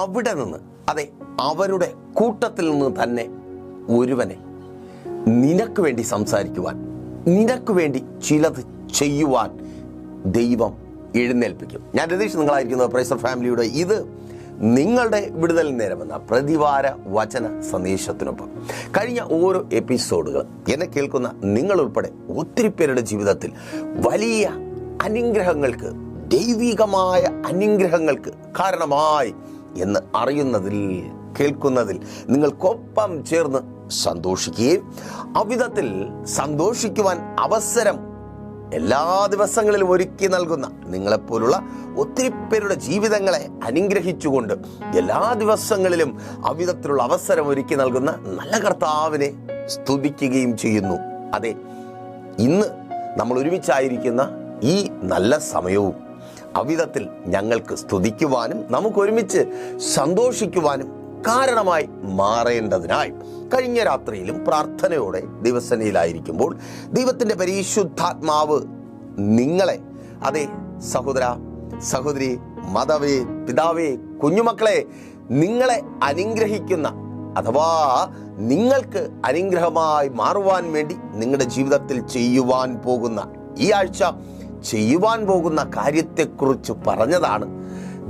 അവിടെ നിന്ന്, അതെ, അവരുടെ കൂട്ടത്തിൽ നിന്ന് തന്നെ ഒരുവനെ നിനക്ക് വേണ്ടി സംസാരിക്കുവാൻ, നിനക്ക് വേണ്ടി ചിലത് ചെയ്യുവാൻ ദൈവം എഴുന്നേൽപ്പിക്കും. ഞാൻ രതീഷ്, നിങ്ങളായിരിക്കുന്നത് പ്രൈസർ ഫാമിലിയുടെ ഇത് നിങ്ങളുടെ വിടുതൽ നേരമെന്ന പ്രതിവാര വചന സന്ദേശത്തിനൊപ്പം കഴിഞ്ഞ ഓരോ എപ്പിസോഡുകൾ എന്നെ കേൾക്കുന്ന നിങ്ങളുൾപ്പെടെ ഒത്തിരി പേരുടെ ജീവിതത്തിൽ വലിയ അനുഗ്രഹങ്ങൾക്ക്, ദൈവികമായ അനുഗ്രഹങ്ങൾക്ക് കാരണമായി എന്ന് അറിയുന്നതിൽ, കേൾക്കുന്നതിൽ നിങ്ങൾക്കൊപ്പം ചേർന്ന് സന്തോഷിക്കുകയും അവിധത്തിൽ സന്തോഷിക്കുവാൻ അവസരം എല്ലാ ദിവസങ്ങളിലും ഒരുക്കി നൽകുന്ന നിങ്ങളെപ്പോലുള്ള ഒത്തിരി പേരുടെ ജീവിതങ്ങളെ അനുഗ്രഹിച്ചുകൊണ്ട് എല്ലാ ദിവസങ്ങളിലും അവിധത്തിലുള്ള അവസരം ഒരുക്കി നൽകുന്ന നല്ല കർത്താവിനെ സ്തുതിക്കുകയും ചെയ്യുന്നു. അതെ, ഇന്ന് നമ്മൾ ഒരുമിച്ചായിരിക്കുന്ന ഈ നല്ല സമയവും അവിധത്തിൽ ഞങ്ങൾക്ക് സ്തുതിക്കുവാനും നമുക്കൊരുമിച്ച് സന്തോഷിക്കുവാനും കാരണമായി മാറേണ്ടതിനായി കഴിഞ്ഞ രാത്രിയിലും പ്രാർത്ഥനയോടെ ദിവസനയിലായിരിക്കുമ്പോൾ ദൈവത്തിൻ്റെ പരിശുദ്ധാത്മാവ് നിങ്ങളെ, അതെ സഹോദര, സഹോദരി, മാതാവേ, പിതാവേ, കുഞ്ഞുമക്കളെ, നിങ്ങളെ അനുഗ്രഹിക്കുന്ന അഥവാ നിങ്ങൾക്ക് അനുഗ്രഹമായി മാറുവാൻ വേണ്ടി നിങ്ങളുടെ ജീവിതത്തിൽ ചെയ്യുവാൻ പോകുന്ന, ഈ ആഴ്ച ചെയ്യുവാൻ പോകുന്ന കാര്യത്തെക്കുറിച്ച് പറഞ്ഞതാണ്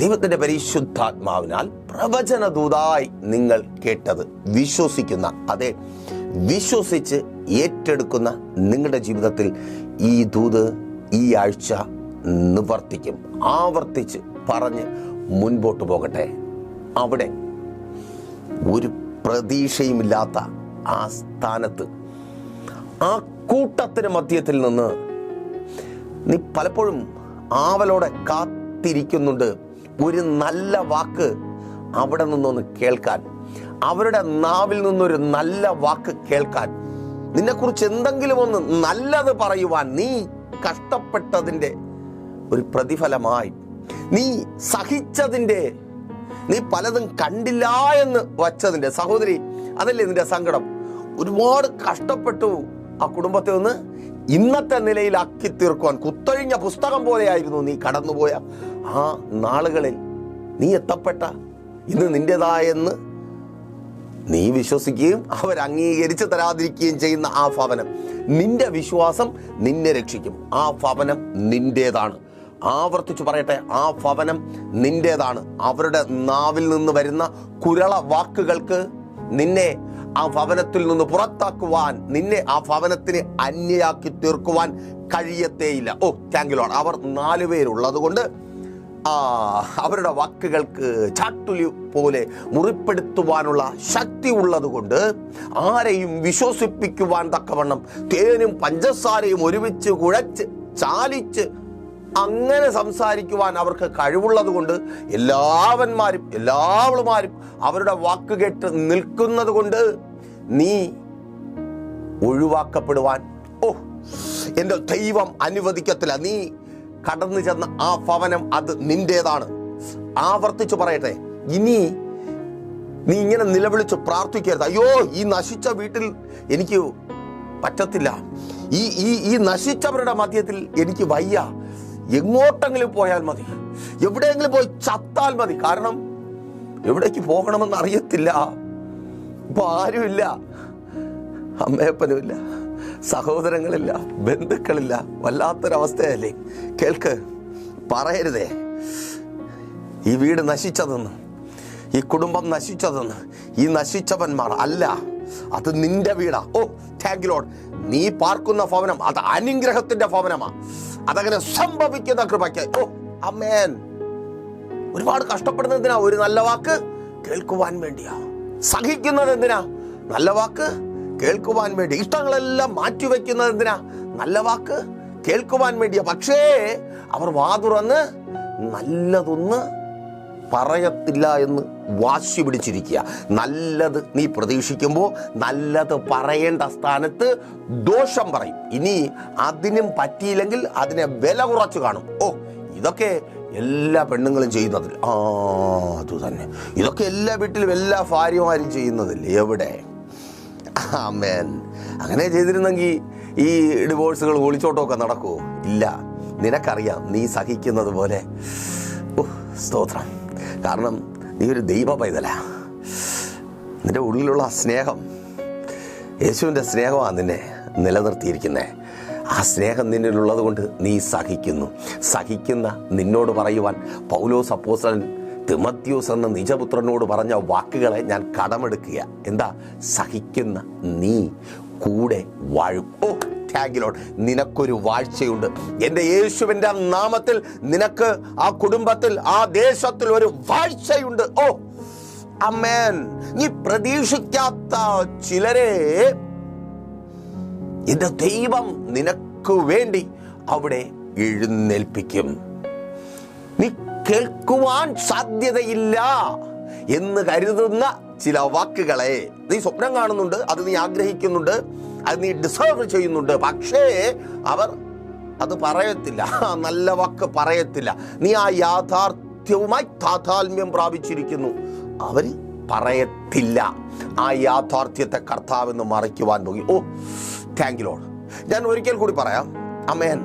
ദൈവത്തിൻ്റെ പരിശുദ്ധാത്മാവിനാൽ പ്രവചനദൂതായി നിങ്ങൾ കേട്ടത്. വിശ്വസിക്കുന്ന, അതെ, വിശ്വസിച്ച് ഏറ്റെടുക്കുന്ന നിങ്ങളുടെ ജീവിതത്തിൽ ഈ ദൂത് ഈ ആഴ്ച നിവർത്തിക്കും. ആവർത്തിച്ച് പറഞ്ഞ് മുൻപോട്ട് പോകട്ടെ. അവിടെ ഒരു പ്രതീക്ഷയുമില്ലാത്ത ആ സ്ഥാനത്ത്, ആ കൂട്ടത്തിന് മധ്യത്തിൽ നിന്ന് നീ പലപ്പോഴും ആവലോടെ കാത്തിരിക്കുന്നുണ്ട് ഒരു നല്ല വാക്ക് അവിടെ നിന്നൊന്ന് കേൾക്കാൻ, അവരുടെ നാവിൽ നിന്നൊരു നല്ല വാക്ക് കേൾക്കാൻ, നിന്നെക്കുറിച്ച് എന്തെങ്കിലും ഒന്ന് നല്ലത് പറയുവാൻ. നീ കഷ്ടപ്പെട്ടതിൻ്റെ ഒരു പ്രതിഫലമായി, നീ സഹിച്ചതിൻ്റെ, നീ പലതും കണ്ടില്ല എന്ന് വച്ചതിൻ്റെ, സഹോദരി, അതല്ലേ നിന്റെ സങ്കടം? ഒരുപാട് കഷ്ടപ്പെട്ടു ആ കുടുംബത്തെ ഒന്ന് ഇന്നത്തെ നിലയിലാക്കി തീർക്കുവാൻ. കുത്തഴിഞ്ഞ പുസ്തകം പോലെയായിരുന്നു നീ കടന്നുപോയ ആ നാളുകളിൽ നീ എത്തപ്പെട്ട ഇന്ന് നിന്റേതായെന്ന് നീ വിശ്വസിക്കുകയും അവർ അംഗീകരിച്ച് തരാതിരിക്കുകയും ചെയ്യുന്ന ആ ഭവനം, നിന്റെ വിശ്വാസം നിന്നെ രക്ഷിക്കും. ആ ഭവനം നിന്റേതാണ്. ആവർത്തിച്ചു പറയട്ടെ, ആ ഭവനം നിന്റേതാണ്. അവരുടെ നാവിൽ നിന്ന് വരുന്ന കുരള വാക്കുകൾക്ക് നിന്നെ ആ ഭവനത്തിൽ നിന്ന് പുറത്താക്കുവാൻ, നിന്നെ ആ ഭവനത്തിന് അന്യയാക്കി തീർക്കുവാൻ കഴിയത്തേയില്ല. ഓ, താങ്ക് യു ലോർഡ്. അവർ 4 പേരുള്ളത് കൊണ്ട് അവരുടെ വാക്കുകൾക്ക് ചാട്ടുലി പോലെ മുറിപ്പെടുത്തുവാനുള്ള ശക്തി ഉള്ളത് കൊണ്ട് ആരെയും വിശ്വസിപ്പിക്കുവാൻ തക്കവണ്ണം തേനും പഞ്ചസാരയും ഒരുമിച്ച് കുഴച്ച് ചാലിച്ച് അങ്ങനെ സംസാരിക്കുവാൻ അവർക്ക് കഴിവുള്ളത് കൊണ്ട് എല്ലാവളുമാരും അവരുടെ വാക്ക് കേട്ട് നിൽക്കുന്നത് കൊണ്ട് നീ ഒഴിവാക്കപ്പെടുവാൻ എൻ്റെ ദൈവം അനുവദിക്കത്തില്ല. നീ കടന്നു ചെന്ന ആ ഭവനം അത് നിന്റേതാണ്. ആവർത്തിച്ചു പറയട്ടെ, ഇനി നീ ഇങ്ങനെ നിലവിളിച്ച് പ്രാർത്ഥിക്കരുത്. അയ്യോ, ഈ നശിച്ച വീട്ടിൽ എനിക്ക് പറ്റത്തില്ല, ഈ നശിച്ചവരുടെ മധ്യത്തിൽ എനിക്ക് വയ്യ, എങ്ങോട്ടെങ്കിലും പോയാൽ മതി, എവിടെയെങ്കിലും പോയി ചത്താൽ മതി. കാരണം എവിടേക്ക് പോകണമെന്ന് അറിയത്തില്ല. ഇപ്പൊ ആരുമില്ല, അമ്മയപ്പനുമില്ല, സഹോദരങ്ങളില്ല, ബന്ധുക്കളില്ല. വല്ലാത്തൊരവസ്ഥയല്ലേ? കേൾക്ക്, പറയരുതേ ഈ വീട് നശിച്ചതെന്ന്, ഈ കുടുംബം നശിച്ചതെന്ന്. ഈ നശിച്ചവന്മാർ അല്ല, അത് നിന്റെ വീടാ. ഓ, താങ്ക് യു ലോർഡ്. നീ പാർക്കുന്ന ഭവനം അത് അനുഗ്രഹത്തിന്റെ ഭവനമാ. അതങ്ങനെ സംഭവിക്കുന്ന കൃപയ്ക്ക്. ഓ, ആമേൻ. ഒരുപാട് കഷ്ടപ്പെടുന്നത് എന്തിനാ? ഒരു നല്ല വാക്ക് കേൾക്കുവാൻ വേണ്ടിയാ. സഹിക്കുന്നത് എന്തിനാ? നല്ല വാക്ക് കേൾക്കുവാൻ വേണ്ടി. ഇഷ്ടങ്ങളെല്ലാം മാറ്റിവെക്കുന്നത് എന്തിനാ? നല്ല വാക്ക് കേൾക്കുവാൻ വേണ്ടിയാ. പക്ഷേ അവർ വാതുറന്ന് നല്ലതൊന്ന് പറയത്തില്ല എന്ന് വാശി പിടിച്ചിരിക്കുക. നല്ലത് നീ പ്രതീക്ഷിക്കുമ്പോൾ നല്ലത് പറയേണ്ട സ്ഥാനത്ത് ദോഷം പറയും. ഇനി അതിനും പറ്റിയില്ലെങ്കിൽ അതിനെ വില കുറച്ച് കാണും. ഓ, ഇതൊക്കെ എല്ലാ പെണ്ണുങ്ങളും ചെയ്യുന്നതിൽ അത് തന്നെ, ഇതൊക്കെ എല്ലാ വീട്ടിലും എല്ലാ ഭാര്യമാരും ചെയ്യുന്നതില്ലേ? എവിടെ? ആമേൻ. അങ്ങനെ ചെയ്തിരുന്നെങ്കിൽ ഈ ഡിവോഴ്സുകൾ ഒളിച്ചോട്ടമൊക്കെ നടക്കുമോ? ഇല്ല. നിനക്കറിയാം നീ സഹിക്കുന്നത് പോലെ. സ്തോത്രം. കാരണം നീ ഒരു ദൈവ പൈതലാ. നിന്റെ ഉള്ളിലുള്ള സ്നേഹം, യേശുവിൻ്റെ സ്നേഹമാണ് നിന്നെ നിലനിർത്തിയിരിക്കുന്നത്. ആ സ്നേഹം നിന്നിലുള്ളത് കൊണ്ട് നീ സഹിക്കുന്നു. സഹിക്കുന്ന നിന്നോട് പറയുവാൻ പൗലോസ് അപ്പോസ്തലൻ തിമത്യോസ് എന്ന നിജപുത്രനോട് പറഞ്ഞ വാക്കുകളെ ഞാൻ കടമെടുക്കുക. എന്താ? സഹിക്കുന്ന നീ കൂടെ വാഴും. ഓ ടാങ്കിലോട്ട് നിനക്കൊരു വാഴ്ചയുണ്ട്. എൻ്റെ യേശുവിൻ്റെ നാമത്തിൽ നിനക്ക് ആ കുടുംബത്തിൽ, ആ ദേശത്തിൽ ഒരു വാഴ്ചയുണ്ട്. ഓ ആമേൻ. നീ പ്രതീക്ഷിക്കാത്ത ചിലരെ എൻ്റെ ദൈവം നിനക്ക് വേണ്ടി അവിടെ എഴുന്നേൽപ്പിക്കും. നീ കേൾക്കുവാൻ സാധ്യതയില്ല എന്ന് കരുതുന്ന ചില വാക്കുകളെ നീ സ്വപ്നം കാണുന്നുണ്ട്, അത് നീ ആഗ്രഹിക്കുന്നുണ്ട്, അത് നീ ഡിസേർവ് ചെയ്യുന്നുണ്ട്. പക്ഷേ അവർ അത് പറയത്തില്ല, നല്ല വാക്ക് പറയത്തില്ല. നീ ആ യാഥാർത്ഥ്യവുമായി താതാത്മ്യം പ്രാപിച്ചിരിക്കുന്നു. അവർ പറയത്തില്ല. ആ യാഥാർത്ഥ്യത്തെ കർത്താവെന്ന് മറയ്ക്കുവാൻ പോയി. ഓ താങ്ക് യു ലോർഡ്. ഞാൻ ഒരിക്കൽ കൂടി പറയാം. ആമേൻ.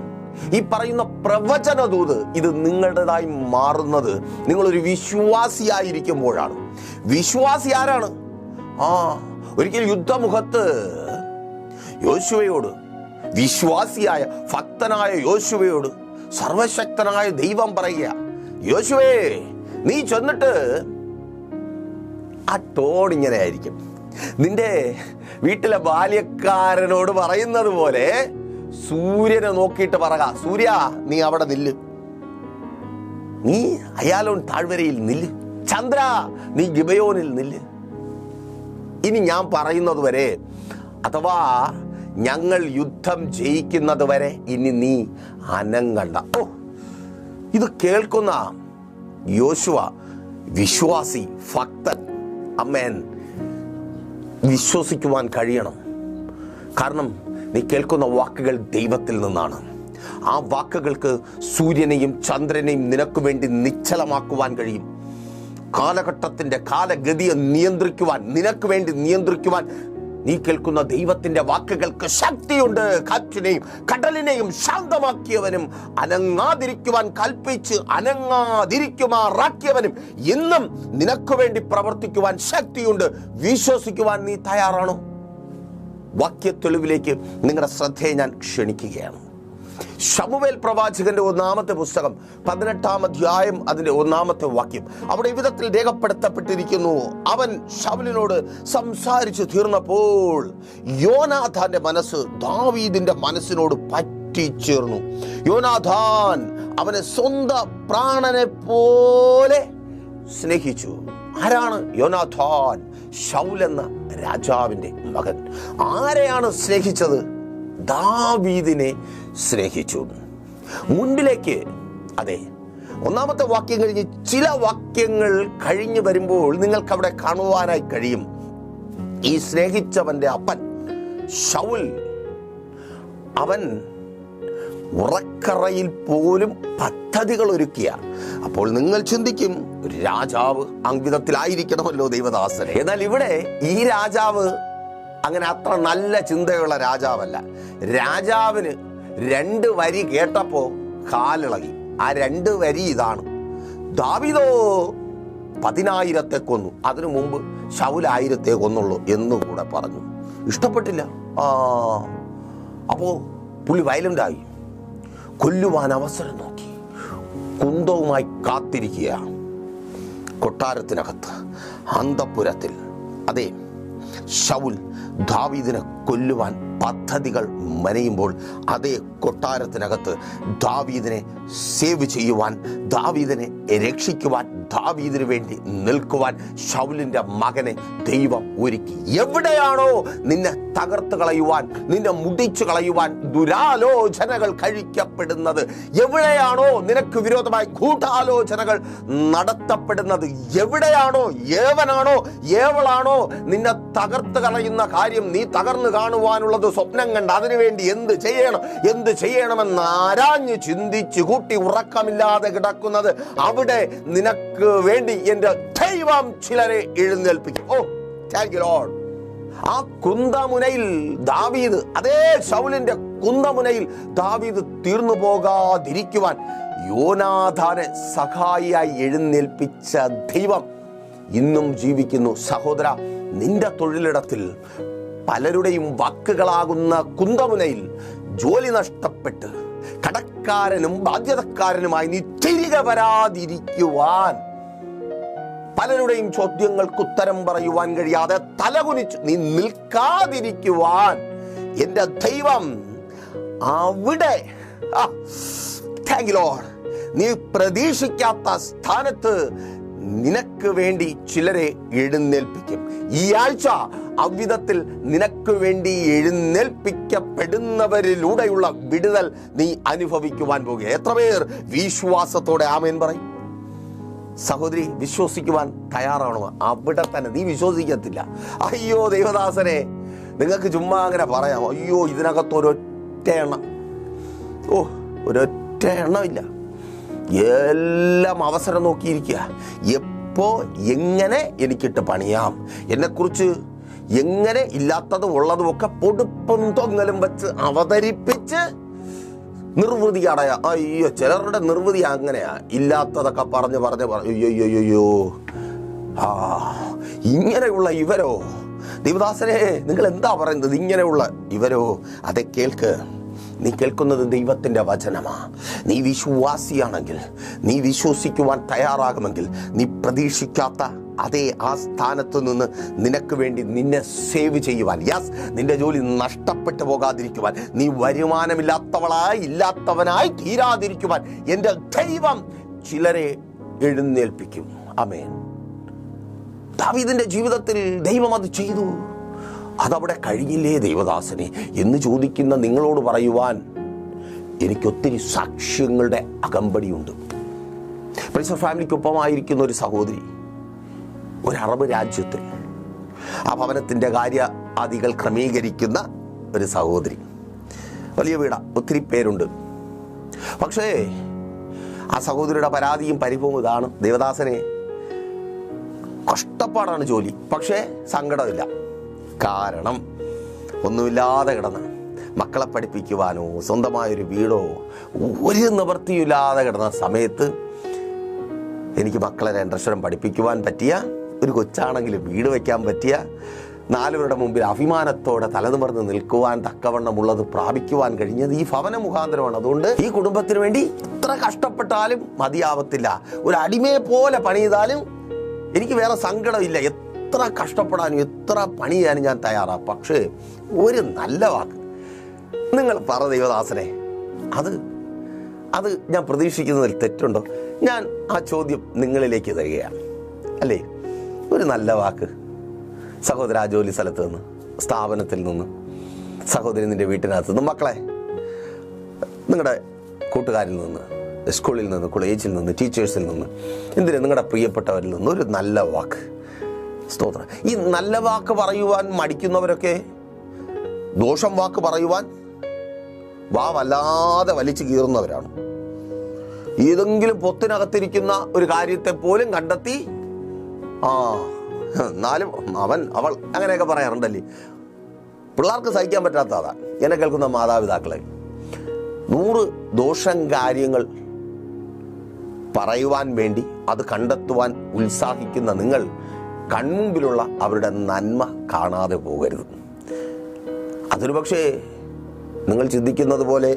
ഈ പറയുന്ന പ്രവചനദൂത് ഇത് നിങ്ങളുടേതായി മാറുന്നത് നിങ്ങളൊരു വിശ്വാസിയായിരിക്കുമ്പോഴാണ്. വിശ്വാസി ആരാണ്? ഒരിക്കൽ യുദ്ധമുഖത്ത് യോശുവയോട്, വിശ്വാസിയായ ഭക്തനായ യോശുവയോട് സർവശക്തനായ ദൈവം പറയുക, യോശുവേ നീ ചെന്നിട്ട്, ആ ടോൺ ഇങ്ങനെ ആയിരിക്കും, നിന്റെ വീട്ടിലെ ബാല്യക്കാരനോട് പറയുന്നത് പോലെ സൂര്യനെ നോക്കിയിട്ട് പറക, സൂര്യ നീ അവിടെ നില്ല്, നീ അയാലോൻ താഴ്വരയിൽ നില്ല്, ചന്ദ്ര നീ ഗിബയോനിൽ നില്ല്. ഇനി ഞാൻ പറയുന്നത് വരെ, അഥവാ ഞങ്ങൾ യുദ്ധം ജയിക്കുന്നത് വരെ ഇനി നീ അനങ്ങണ്ട. ഓ ഇത് കേൾക്കുന്ന യോശുവ വിശ്വാസി, ഭക്തൻ. അമ്മേൻ. വിശ്വസിക്കുവാൻ കഴിയണം. കാരണം നീ കേൾക്കുന്ന വാക്കുകൾ ദൈവത്തിൽ നിന്നാണ്. ആ വാക്കുകൾക്ക് സൂര്യനെയും ചന്ദ്രനെയും നിനക്ക് വേണ്ടി നിശ്ചലമാക്കുവാൻ കഴിയും. കാലഘട്ടത്തിൻ്റെ കാലഗതിയെ നിയന്ത്രിക്കുവാൻ, നിനക്ക് വേണ്ടി നിയന്ത്രിക്കുവാൻ നീ കേൾക്കുന്ന ദൈവത്തിൻ്റെ വാക്കുകൾക്ക് ശക്തിയുണ്ട്. കാറ്റിനെയും കടലിനെയും ശാന്തമാക്കിയവനും അനങ്ങാതിരിക്കുവാൻ കൽപ്പിച്ച് അനങ്ങാതിരിക്കുമാറാക്കിയവനും ഇന്നും നിനക്ക് വേണ്ടി പ്രവർത്തിക്കുവാൻ ശക്തിയുണ്ട്. വിശ്വസിക്കുവാൻ നീ തയ്യാറാണോ? വാക്യത്തെളിവിലേക്ക് നിങ്ങളുടെ ശ്രദ്ധയെ ഞാൻ ക്ഷണിക്കുകയാണ്. ശമൂവേൽ പ്രവാചകന്റെ 1-ാമത്തെ പുസ്തകം 18-ാം അധ്യായം അതിന്റെ 1-ാമത്തെ വാക്യം. അവിടെ ഈ വിധത്തിൽ രേഖപ്പെടുത്തപ്പെട്ടിരിക്കുന്നു: അവൻ ശൗലിനോട് സംസാരിച്ചു തീർന്നപ്പോൾ യോനാഥാന്റെ മനസ്സ് ദാവീദിന്റെ മനസ്സിനോട് പറ്റിച്ചേർന്നു. യോനാഥാൻ അവനെ സ്വന്തം പ്രാണനെ പോലെ സ്നേഹിച്ചു. ആരാണ് യോനാഥാൻ? ശൗൽ എന്ന രാജാവിന്റെ മകൻ. ആരെയാണ് സ്നേഹിച്ചത്? ദാവീദിനെ സ്നേഹിച്ചു. മുൻപിലേക്ക്, അതെ, 1-ാമത്തെ വാക്യം കഴിഞ്ഞ് ചില വാക്യങ്ങൾ കഴിഞ്ഞു വരുമ്പോൾ നിങ്ങൾക്ക് അവിടെ കാണുവാനായി കഴിയും, ഈ സ്നേഹിച്ചവന്റെ അപ്പൻ ശൗൽ, അവൻ ഉറക്കറയിൽ പോലും പദ്ധതികൾ ഒരുക്കിയ. അപ്പോൾ നിങ്ങൾ ചിന്തിക്കും, ഒരു രാജാവ് അംഗിതത്തിലായിരിക്കണമല്ലോ ദൈവദാസനെ. എന്നാൽ ഇവിടെ ഈ രാജാവ് അങ്ങനെ അത്ര നല്ല ചിന്തയുള്ള രാജാവല്ല. രാജാവിന് 2 വരി കേട്ടപ്പോൾ കാലിളകി. ആ 2 വരി ഇതാണ്: ദാവീദോ 10,000 കൊന്നു, അതിനു മുമ്പ് ശൗൽ 1000 കൊന്നുള്ളൂ എന്നുകൂടെ പറഞ്ഞു. ഇഷ്ടപ്പെട്ടില്ല. അപ്പോ പുള്ളി വയലൻ്റായി. കൊല്ലുവാൻ അവസരം നോക്കി, കുന്തവുമായി കാത്തിരിക്കുക. കൊട്ടാരത്തിനകത്ത്, അന്തഃപുരത്തിൽ, അതെ, ശൗൽ ദാവീദിനെ കൊല്ലുവാൻ പദ്ധതികൾ മെനയുമ്പോൾ അതേ കൊട്ടാരത്തിനകത്ത് ദാവീദിനെ സേവ് ചെയ്യുവാൻ, ദാവീദിനെ രക്ഷിക്കുവാൻ, ദാവീദിന് വേണ്ടി നിൽക്കുവാൻ ശൗലിന്റെ മകനെ ദൈവം ഒരുക്കി. എവിടെയാണോ നിന്നെ തകർത്ത് കളയുവാൻ, നിന്നെ മുടിച്ചു കളയുവാൻ ദുരാലോചനകൾ കഴിക്കപ്പെടുന്നത്, എവിടെയാണോ നിനക്ക് വിരോധമായി ഗൂഢാലോചനകൾ നടത്തപ്പെടുന്നത്, എവിടെയാണോ ഏവനാണോ ഏവളാണോ നിന്നെ തകർത്ത് കളയുന്ന കാര്യം നീ തകർന്നു കാണുവാനുള്ളത് സ്വപ്നം കണ്ട് അതിനുവേണ്ടി എന്ത് ചെയ്യണമെന്ന് ആരാഞ്ഞ് ചിന്തിച്ച് കൂട്ടി ഉറക്കമില്ലാതെ കിടക്കുന്നത്, അവിടെ നിനക്ക് വേണ്ടി എൻ്റെ ദൈവം ചിലരെ എഴുന്നേൽപ്പിക്കും. ഓ താങ്ക് യു ലോർഡ്. ആ കുന്തമുനയിൽ ദാവീദ്, അതേ ശൗലിന്റെ കുന്തമുനയിൽ ദാവീദ് തീർന്നു പോകാതിരിക്കുവാൻ യോനാഥാനെ സഹായിയായി എഴുന്നേൽപ്പിച്ച ദൈവം ഇന്നും ജീവിക്കുന്നു. സഹോദര, നിന്റെ തൊഴിലിടത്തിൽ പലരുടെയും വാക്കുകളാകുന്ന കുന്തമുനയിൽ ജോലി നഷ്ടപ്പെട്ട് കടക്കാരനും ബാധ്യതക്കാരനുമായി നീ തിരികെ വരാതിരിക്കുവാൻ, പലരുടെയും ചോദ്യങ്ങൾക്ക് ഉത്തരം പറയുവാൻ കഴിയാതെ തലകുനിച്ചു നീ നിൽക്കാതിരിക്കുവാൻ എൻ്റെ ദൈവം അവിടെ താങ്ക് യു ലോർഡ്, നീ പ്രതീക്ഷിക്കാത്ത സ്ഥാനത്ത് നിനക്ക് വേണ്ടി ചിലരെ എഴുന്നേൽപ്പിക്കും. ഈ ആഴ്ച അവിധത്തിൽ നിനക്ക് വേണ്ടി എഴുന്നേൽപ്പിക്കപ്പെടുന്നവരിലൂടെയുള്ള വിടുതൽ നീ അനുഭവിക്കുവാൻ പോകുക. എത്ര പേർ വിശ്വാസത്തോടെ ആമേൻ പറയും? സഹോദരി, വിശ്വസിക്കുവാൻ തയ്യാറാണോ? അവിടെ തന്നെ. നീ വിശ്വസിക്കത്തില്ല. അയ്യോ ദൈവദാസനെ, നിങ്ങൾക്ക് ചുമ്മാ അങ്ങനെ പറയാം, അയ്യോ ഇതിനകത്ത് ഒരൊറ്റ എണ്ണം, ഒരൊറ്റ എണ്ണമില്ല. എല്ലാം അവസരം നോക്കിയിരിക്കുക. എപ്പോ എങ്ങനെ എനിക്കിട്ട് പണിയാം, എന്നെക്കുറിച്ച് എങ്ങനെ ഇല്ലാത്തതും ഉള്ളതും ഒക്കെ പൊടുപ്പും തൊങ്ങലും വെച്ച് അവതരിപ്പിച്ച് നിർവൃതി അടയാ. അയ്യോ, ചിലരുടെ നിർവൃതി അങ്ങനെയാ, ഇല്ലാത്തതൊക്കെ പറഞ്ഞ് അയ്യോ ഇങ്ങനെയുള്ള ഇവരോ, ദൈവദാസനെ നിങ്ങൾ എന്താ പറയുന്നത്? ഇങ്ങനെയുള്ള ഇവരോ? അതെ, കേൾക്ക്. നീ കേൾക്കുന്നത് ദൈവത്തിൻ്റെ വചനമാ. നീ വിശ്വാസിയാണെങ്കിൽ, നീ വിശ്വസിക്കുവാൻ തയ്യാറാകുമെങ്കിൽ, നീ പ്രതീക്ഷിക്കാത്ത അതേ ആ സ്ഥാനത്ത് നിന്ന് നിനക്ക് വേണ്ടി നിന്നെ സേവ് ചെയ്യുവാൻ, നിന്റെ ജോലി നഷ്ടപ്പെട്ടു പോകാതിരിക്കുവാൻ, നീ ഇല്ലാത്തവനായി തീരാതിരിക്കുവാൻ എൻ്റെ ദൈവം ചിലരെ എഴുന്നേൽപ്പിക്കും. ആമേൻ. ദാവീദിന്റെ ജീവിതത്തിൽ ദൈവം അത് ചെയ്തു. അതവിടെ കഴിഞ്ഞില്ലേ ദൈവദാസനെ എന്ന് ചോദിക്കുന്ന നിങ്ങളോട് പറയുവാൻ എനിക്കൊത്തിരി സാക്ഷ്യങ്ങളുടെ അകമ്പടിയുണ്ട്. പ്രൈസ് ഫാമിലിക്കൊപ്പമായിരിക്കുന്ന ഒരു സഹോദരി ഒരു അറബ് രാജ്യത്തിൽ ആ ഭവനത്തിൻ്റെ കാര്യാദികൾ ക്രമീകരിക്കുന്ന ഒരു സഹോദരി. വലിയ വീടാ, ഒത്തിരി പേരുണ്ട്. പക്ഷേ ആ സഹോദരിയുടെ പരാതിയും പരിഭവവും ഇതാണ്: ദൈവദാസനെ, കഷ്ടപ്പാടാണ് ജോലി, പക്ഷേ സങ്കടമില്ല. കാരണം ഒന്നുമില്ലാതെ കിടന്ന് മക്കളെ പഠിപ്പിക്കുവാനോ സ്വന്തമായൊരു വീടോ ഒരു നിവൃത്തിയില്ലാതെ കിടന്ന സമയത്ത് എനിക്ക് മക്കളെ 2 അക്ഷരം പഠിപ്പിക്കുവാൻ പറ്റിയ, ഒരു കൊച്ചാണെങ്കിലും വീട് വയ്ക്കാൻ പറ്റിയ, 4 പേരുടെ മുമ്പിൽ അഭിമാനത്തോടെ തലനിവർന്ന് നിൽക്കുവാൻ തക്കവണ്ണമുള്ളത് പ്രാപിക്കുവാൻ കഴിഞ്ഞത് ഈ ഭവന മുഖാന്തരമാണ്. അതുകൊണ്ട് ഈ കുടുംബത്തിന് വേണ്ടി എത്ര കഷ്ടപ്പെട്ടാലും മതിയാവത്തില്ല. ഒരു അടിമയെ പോലെ പണി ചെയ്താലും എനിക്ക് വേറെ സങ്കടമില്ല. എത്ര കഷ്ടപ്പെടാനും എത്ര പണി ചെയ്യാനും ഞാൻ തയ്യാറാണ്. പക്ഷേ ഒരു നല്ല വാക്ക് നിങ്ങൾ പറ ദൈവദാസനെ, അത് ഞാൻ പ്രതീക്ഷിക്കുന്നതിൽ തെറ്റുണ്ടോ? ഞാൻ ആ ചോദ്യം നിങ്ങളിലേക്ക് തരികയാണ്. അല്ലേ, ഒരു നല്ല വാക്ക് സഹോദര, ജോലി സ്ഥലത്ത് നിന്ന്, സ്ഥാപനത്തിൽ നിന്ന്, സഹോദരി നിൻ്റെ വീട്ടിനകത്ത് നിന്ന്, മക്കളെ നിങ്ങളുടെ കൂട്ടുകാരിൽ നിന്ന്, സ്കൂളിൽ നിന്ന്, കോളേജിൽ നിന്ന്, ടീച്ചേഴ്സിൽ നിന്ന്, എന്തിന് നിങ്ങളുടെ പ്രിയപ്പെട്ടവരിൽ നിന്ന് ഒരു നല്ല വാക്ക്. സ്തോത്രം. ഈ നല്ല വാക്ക് പറയുവാൻ മടിക്കുന്നവരൊക്കെ ദോഷം വാക്ക് പറയുവാൻ വല്ലാതെ വലിച്ചു കീറുന്നവരാണ്. ഏതെങ്കിലും പൊത്തിനകത്തിരിക്കുന്ന ഒരു കാര്യത്തെ പോലും കണ്ടെത്തി എന്നാലും അവൾ അങ്ങനെയൊക്കെ പറയാറുണ്ടല്ലേ. പിള്ളേർക്ക് സഹിക്കാൻ പറ്റാത്ത അതാണ്. എന്നെ കേൾക്കുന്ന മാതാപിതാക്കളെ, 100 ദോഷം കാര്യങ്ങൾ പറയുവാൻ വേണ്ടി അത് കണ്ടെത്തുവാൻ ഉത്സാഹിക്കുന്ന നിങ്ങൾ കൺമുമ്പിലുള്ള അവരുടെ നന്മ കാണാതെ പോകരുത്. അതൊരു പക്ഷേ നിങ്ങൾ ചിന്തിക്കുന്നത് പോലെ